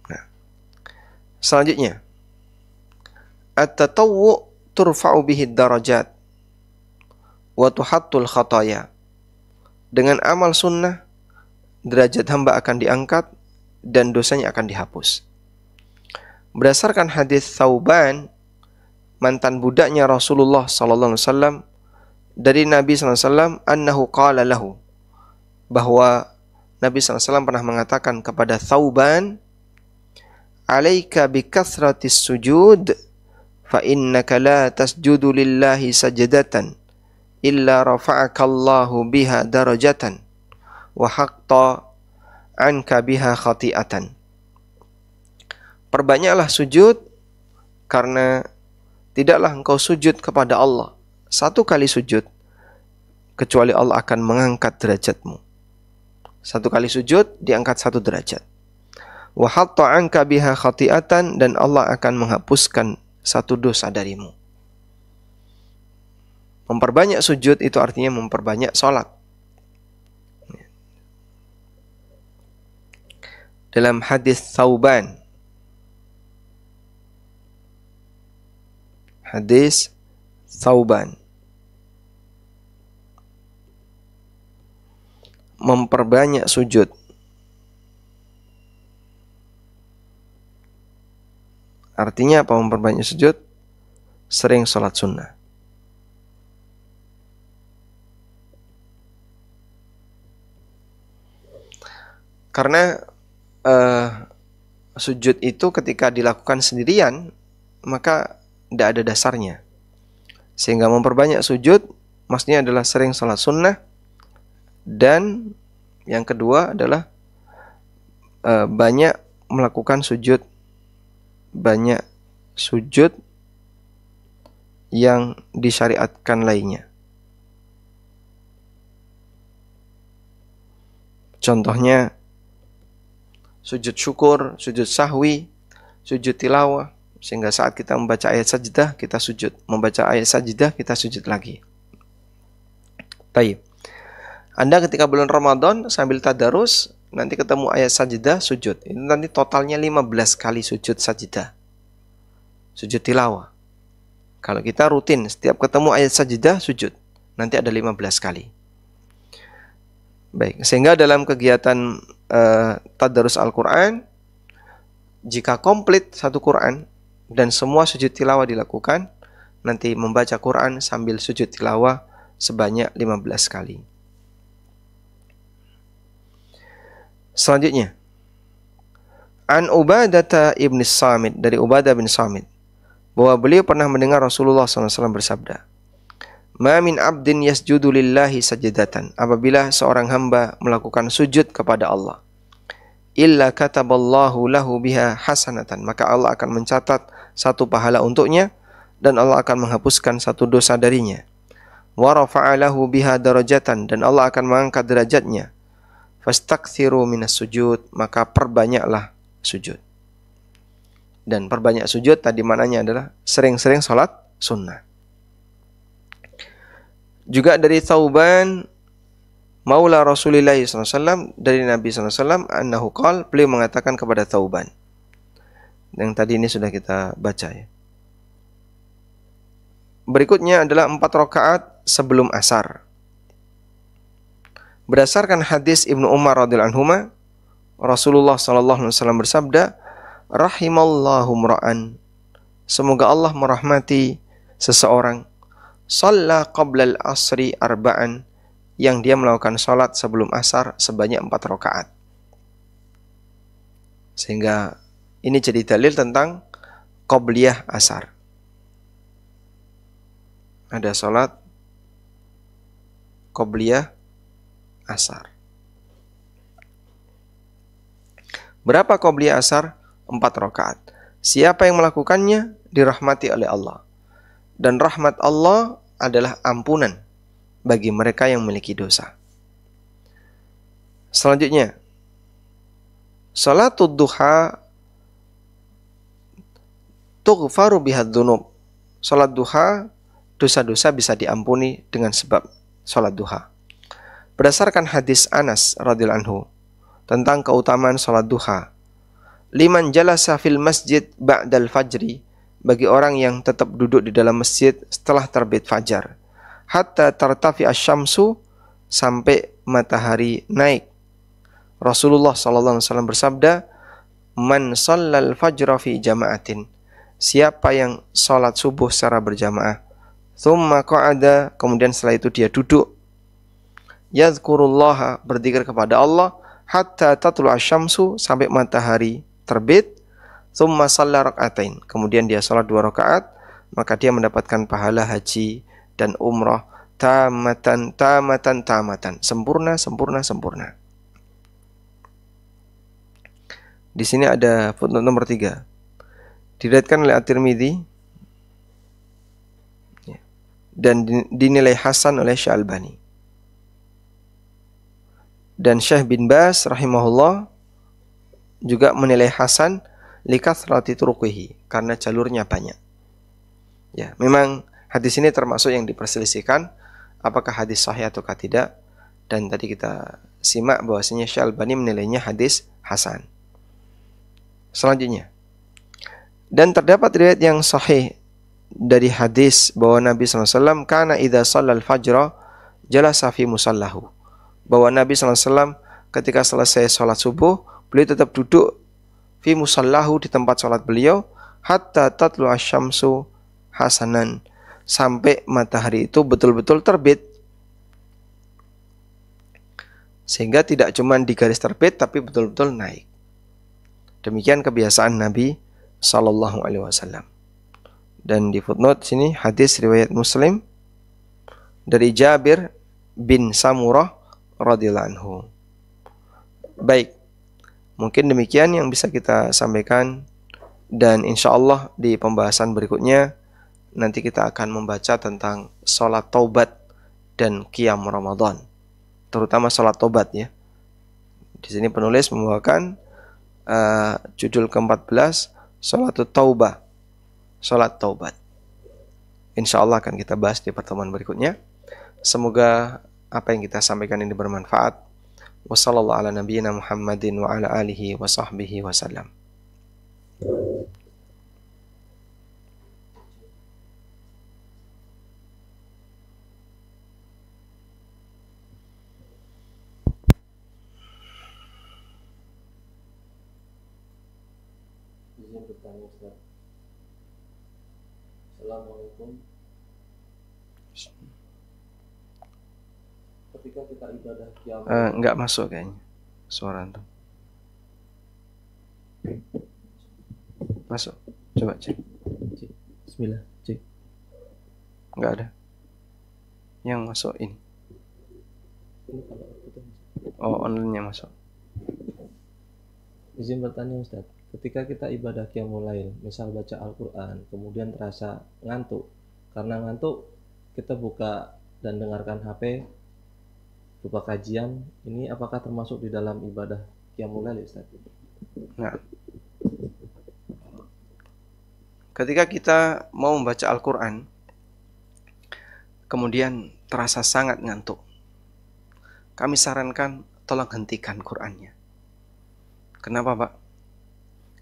Nah, selanjutnya, at-tatawwu turfa'u bihi darajat wa tuhattul khataya. Dengan amal sunnah, derajat hamba akan diangkat dan dosanya akan dihapus. Berdasarkan hadis Thauban, mantan budaknya Rasulullah sallallahu alaihi wasallam, dari Nabi sallallahu alaihi wasallam, annahu qala lahu, bahwa Nabi SAW pernah mengatakan kepada Thauban, alaika bikathratis sujud fa innaka la tasjudu lillahi sajdatan illa rafa'aka Allahu biha darajatan wa hatta anka biha khati'atan. Perbanyaklah sujud, karena tidaklah engkau sujud kepada Allah satu kali sujud kecuali Allah akan mengangkat derajatmu. Satu kali sujud diangkat 1 derajat. Wa hatta anka biha khati'atan, dan Allah akan menghapuskan 1 dosa darimu. Memperbanyak sujud itu artinya memperbanyak sholat. Dalam hadis Thauban, memperbanyak sujud artinya apa? Memperbanyak sujud, sering sholat sunnah. Karena sujud itu ketika dilakukan sendirian maka tidak ada dasarnya. Sehingga memperbanyak sujud maksudnya adalah sering sholat sunnah. Dan yang kedua adalah banyak melakukan sujud, banyak sujud yang disyariatkan lainnya. Contohnya sujud syukur, sujud sahwi, sujud tilawah. Sehingga saat kita membaca ayat sajdah, kita sujud. Membaca ayat sajdah, kita sujud lagi. Baik. Anda ketika bulan Ramadan sambil tadarus, nanti ketemu ayat sajdah, sujud. Itu nanti totalnya 15 kali sujud sajdah. Sujud tilawah. Kalau kita rutin, setiap ketemu ayat sajdah, sujud. Nanti ada 15 kali. Baik. Sehingga dalam kegiatan tadarus Al-Quran, jika komplit satu Quran, dan semua sujud tilawah dilakukan, nanti membaca Quran sambil sujud tilawah sebanyak 15 kali. Selanjutnya, An Ubadah ibn Samit, dari Ubadah bin Samit, bahwa beliau pernah mendengar Rasulullah SAW bersabda, Ma min abdin yasjudu lillahi sajadatan, apabila seorang hamba melakukan sujud kepada Allah, illa kataballahu lahu biha hasanatan, maka Allah akan mencatat 1 pahala untuknya, dan Allah akan menghapuskan 1 dosa darinya. Wa rafa'alahu biha darajatan, dan Allah akan mengangkat derajatnya. Fastakthiru minas sujud, maka perbanyaklah sujud. Dan perbanyak sujud tadi maknanya adalah sering-sering salat sunnah. Juga dari Thauban Maula Rasulullah SAW, dari Nabi SAW, annahu qala, beliau mengatakan kepada Thauban. Yang tadi ini sudah kita baca ya. Berikutnya adalah 4 rakaat sebelum asar. Berdasarkan hadis Ibnu Umar radhiyallahu anhuma, Rasulullah SAW bersabda, Rahimallahu mra'an, semoga Allah merahmati seseorang, shalla qabla al-asri arba'an, yang dia melakukan salat sebelum asar sebanyak 4 rakaat. Sehingga ini jadi dalil tentang qabliyah asar. Ada salat qabliyah asar. Berapa qabliyah asar? 4 rakaat. Siapa yang melakukannya dirahmati oleh Allah. Dan rahmat Allah adalah ampunan bagi mereka yang memiliki dosa. Selanjutnya, salatul duha tughfaru bihad dzunub. Salat duha, dosa-dosa bisa diampuni dengan sebab salat duha. Berdasarkan hadis Anas radhiyallahu anhu tentang keutamaan salat duha, liman jalasa fil masjid ba'dal fajri, bagi orang yang tetap duduk di dalam masjid setelah terbit fajar, hatta tartafi asy-syamsu, sampai matahari naik. Rasulullah SAW bersabda, man shallal fajra fi jama'atin, siapa yang salat subuh secara berjamaah, thumma qa'ada, kemudian setelah itu dia duduk, yadhkurullaha, berzikir kepada Allah, hatta tatlu asy-syamsu, sampai matahari terbit, thumma shalla rak'atain, kemudian dia salat 2 rakaat, maka dia mendapatkan pahala haji dan umrah tamatan, tamatan, tamatan, sempurna, sempurna, sempurna. Di sini ada footnote nomor 3. Diriwayatkan oleh At-Tirmidzi dan dinilai hasan oleh Syalbani. Dan Syekh bin Baz rahimahullah juga menilai hasan likathrati turuqihi, karena jalurnya banyak. Ya, memang hadis ini termasuk yang diperselisihkan apakah hadis sahih ataukah tidak, dan tadi kita simak bahwasanya Syalbani menilainya hadis hasan. Selanjutnya, dan terdapat riwayat yang sahih dari hadis bahwa Nabi SAW kana idza shallal fajra jalasa fi musallahu, bahwa Nabi SAW ketika selesai sholat subuh beliau tetap duduk fi musallahu, di tempat sholat beliau, hatta tatlu asyamsu hasanan, sampai matahari itu betul-betul terbit, sehingga tidak cuma di garis terbit tapi betul-betul naik. Demikian kebiasaan Nabi Sallallahu Alaihi Wasallam. Dan di footnote sini hadis riwayat Muslim dari Jabir bin Samurah radhiyallahu anhu. Baik, mungkin demikian yang bisa kita sampaikan, dan insya Allah di pembahasan berikutnya nanti kita akan membaca tentang sholat taubat dan qiyam Ramadan, terutama sholat taubat ya. Di sini penulis membawakan judul ke-14, Sholatul Taubah, Sholat Taubat. Insya Allah akan kita bahas di pertemuan berikutnya. Semoga apa yang kita sampaikan ini bermanfaat. Wassallallahu ala nabiyyina Muhammadin wa ala alihi wa sahbihi wasallam. Assalamualaikum. Ketika kita ibadah qiyam, Enggak masuk kayaknya suara itu. Masuk. Coba cek. Bismillah, cek. Enggak ada. Yang masuk ini. Ini kalau kita Oh, online-nya masuk. izin bertanya Ustaz. Ketika kita ibadah qiyamul lail, misal baca Al-Qur'an, kemudian terasa ngantuk. Karena ngantuk, kita buka dan dengarkan HP, buka kajian, ini apakah termasuk di dalam ibadah qiyamul lail Ustaz? Nah, ketika kita mau membaca Al-Quran, kemudian terasa sangat ngantuk, kami sarankan tolong hentikan Qur'annya. Kenapa, Pak?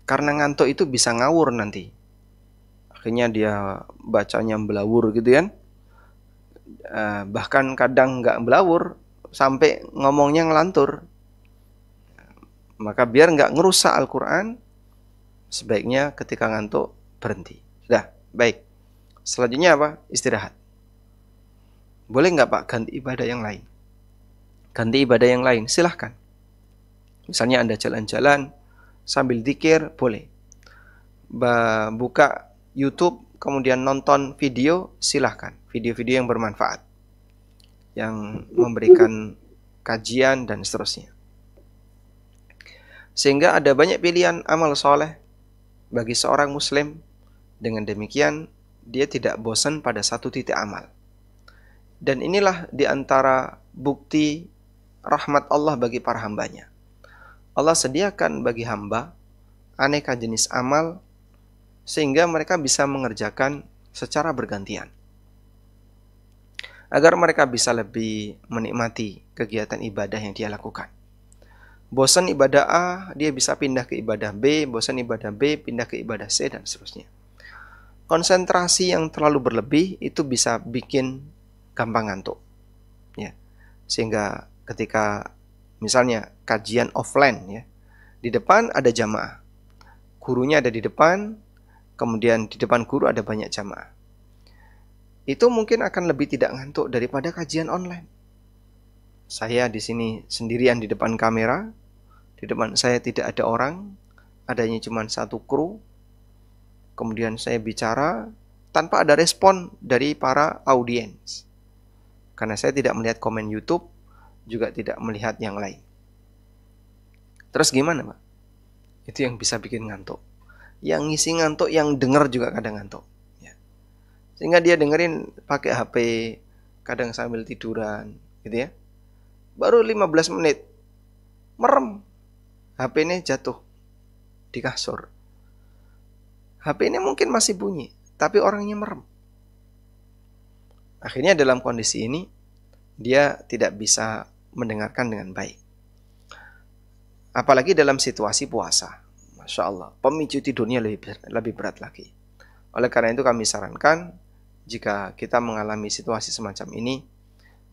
Karena ngantuk itu bisa ngawur nanti. Akhirnya dia bacanya belawur gitu kan. Bahkan kadang nggak belawur, sampai ngomongnya ngelantur. Maka biar nggak ngerusak Al-Quran, sebaiknya ketika ngantuk berhenti. Sudah, baik. Selanjutnya apa? Istirahat. Boleh nggak Pak ganti ibadah yang lain? Ganti ibadah yang lain, silahkan. Misalnya Anda jalan-jalan sambil zikir, boleh. Buka YouTube, kemudian nonton video, silahkan. Video-video yang bermanfaat, yang memberikan kajian dan seterusnya. Sehingga ada banyak pilihan amal soleh bagi seorang muslim. Dengan demikian, dia tidak bosan pada satu titik amal. Dan inilah diantara bukti rahmat Allah bagi para hambanya. Allah sediakan bagi hamba aneka jenis amal sehingga mereka bisa mengerjakan secara bergantian, agar mereka bisa lebih menikmati kegiatan ibadah yang dia lakukan. Bosan ibadah A, dia bisa pindah ke ibadah B, bosan ibadah B, pindah ke ibadah C, dan seterusnya. Konsentrasi yang terlalu berlebih itu bisa bikin gampang ngantuk. Ya. Sehingga ketika misalnya kajian offline ya, di depan ada jamaah, gurunya ada di depan, kemudian di depan guru ada banyak jamaah, itu mungkin akan lebih tidak ngantuk daripada kajian online. Saya di sini sendirian di depan kamera, di depan saya tidak ada orang, adanya cuma satu kru, kemudian saya bicara, tanpa ada respon dari para audiens. Karena saya tidak melihat komen YouTube, juga tidak melihat yang lain. Terus gimana, Pak? Itu yang bisa bikin ngantuk. Yang ngisi ngantuk, yang denger juga kadang ngantuk. Ya. Sehingga dia dengerin pakai HP, kadang sambil tiduran, gitu ya. Baru 15 menit, merem. HP ini jatuh di kasur. HP ini mungkin masih bunyi, tapi orangnya merem. Akhirnya dalam kondisi ini, dia tidak bisa mendengarkan dengan baik. Apalagi dalam situasi puasa. Masya Allah, pemicu tidurnya lebih berat lagi. Oleh karena itu kami sarankan, jika kita mengalami situasi semacam ini,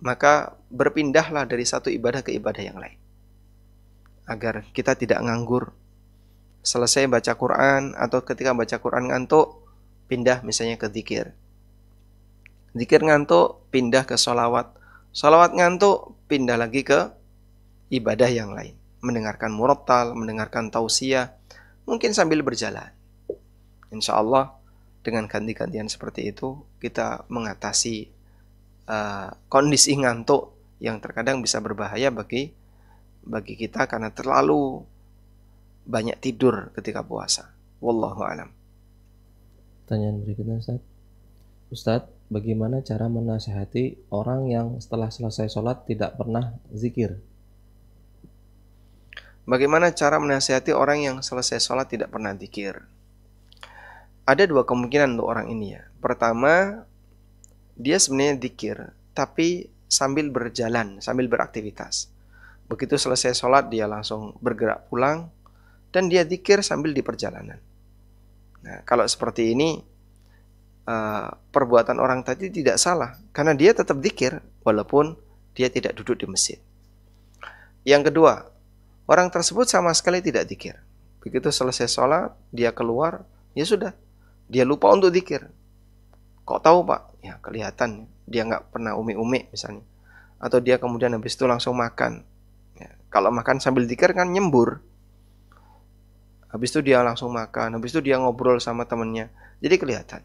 maka berpindahlah dari satu ibadah ke ibadah yang lain. Agar kita tidak nganggur. Selesai baca Quran atau ketika baca Quran ngantuk, pindah misalnya ke zikir. Zikir ngantuk, pindah ke sholawat. Sholawat ngantuk, pindah lagi ke ibadah yang lain. Mendengarkan murattal, mendengarkan tausiah, mungkin sambil berjalan. Insya Allah dengan ganti-gantian seperti itu kita mengatasi kondisi ngantuk yang terkadang bisa berbahaya bagi kita karena terlalu banyak tidur ketika puasa. Wallahu a'lam. Pertanyaan berikutnya, Ustadz, bagaimana cara menasihati orang yang setelah selesai sholat tidak pernah zikir? Bagaimana cara menasihati orang yang selesai sholat tidak pernah zikir? Ada dua kemungkinan untuk orang ini ya. Pertama, dia sebenarnya zikir, tapi sambil berjalan, sambil beraktivitas. Begitu selesai sholat, dia langsung bergerak pulang, dan dia zikir sambil di perjalanan. Nah, kalau seperti ini, perbuatan orang tadi tidak salah, karena dia tetap zikir, walaupun dia tidak duduk di masjid. Yang kedua, orang tersebut sama sekali tidak zikir. Begitu selesai sholat, dia keluar, ya sudah, dia lupa untuk zikir. Kok tahu Pak? Ya kelihatan, dia nggak pernah umi-umi misalnya. Atau dia kemudian habis itu langsung makan. Ya, kalau makan sambil zikir kan nyembur. Habis itu dia langsung makan, habis itu dia ngobrol sama temannya. Jadi kelihatan.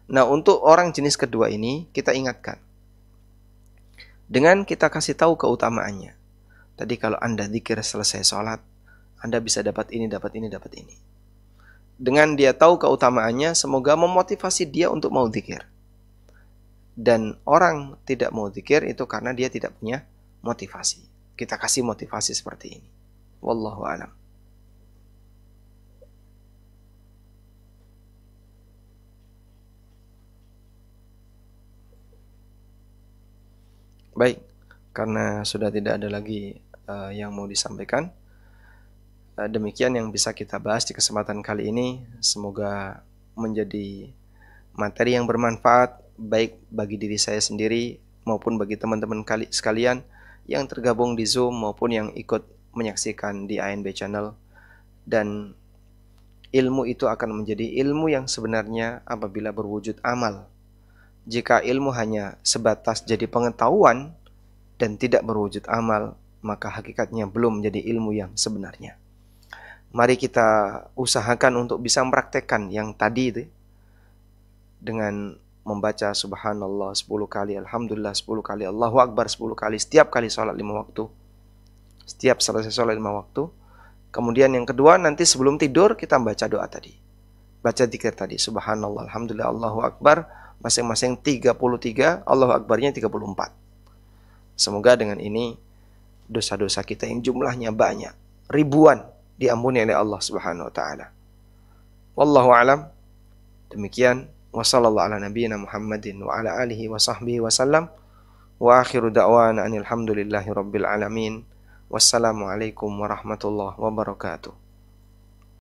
Nah, untuk orang jenis kedua ini, kita ingatkan. Dengan kita kasih tahu keutamaannya. Tadi kalau Anda zikir selesai sholat, Anda bisa dapat ini, dapat ini, dapat ini. Dengan dia tahu keutamaannya, semoga memotivasi dia untuk mau zikir. Dan orang tidak mau zikir itu karena dia tidak punya motivasi. Kita kasih motivasi seperti ini. Wallahu a'lam. Baik, karena sudah tidak ada lagi yang mau disampaikan, demikian yang bisa kita bahas di kesempatan kali ini. Semoga menjadi materi yang bermanfaat, baik bagi diri saya sendiri maupun bagi teman-teman sekalian yang tergabung di Zoom maupun yang ikut menyaksikan di ANB Channel. Dan ilmu itu akan menjadi ilmu yang sebenarnya apabila berwujud amal. Jika ilmu hanya sebatas jadi pengetahuan dan tidak berwujud amal, maka hakikatnya belum menjadi ilmu yang sebenarnya. Mari kita usahakan untuk bisa mempraktekkan yang tadi itu dengan membaca subhanallah 10 kali, alhamdulillah 10 kali, Allahu Akbar 10 kali setiap kali sholat 5 waktu. Setiap selesai sholat 5 waktu. Kemudian yang kedua, nanti sebelum tidur kita baca doa tadi. Baca zikir tadi, subhanallah, alhamdulillah, Allahu Akbar, masing-masing 33, Allahu Akbarnya 34. Semoga dengan ini dosa-dosa kita yang jumlahnya banyak, ribuan, diampuni oleh Allah Subhanahu wa taala. Wallahu a'lam. Demikian, wa sallallahu ala nabiyyina Muhammadin wa ala alihi wa sahbihi wasallam. Wa akhiru da'wana anil hamdulillahi rabbil alamin. Wassalamualaikum warahmatullahi wabarakatuh.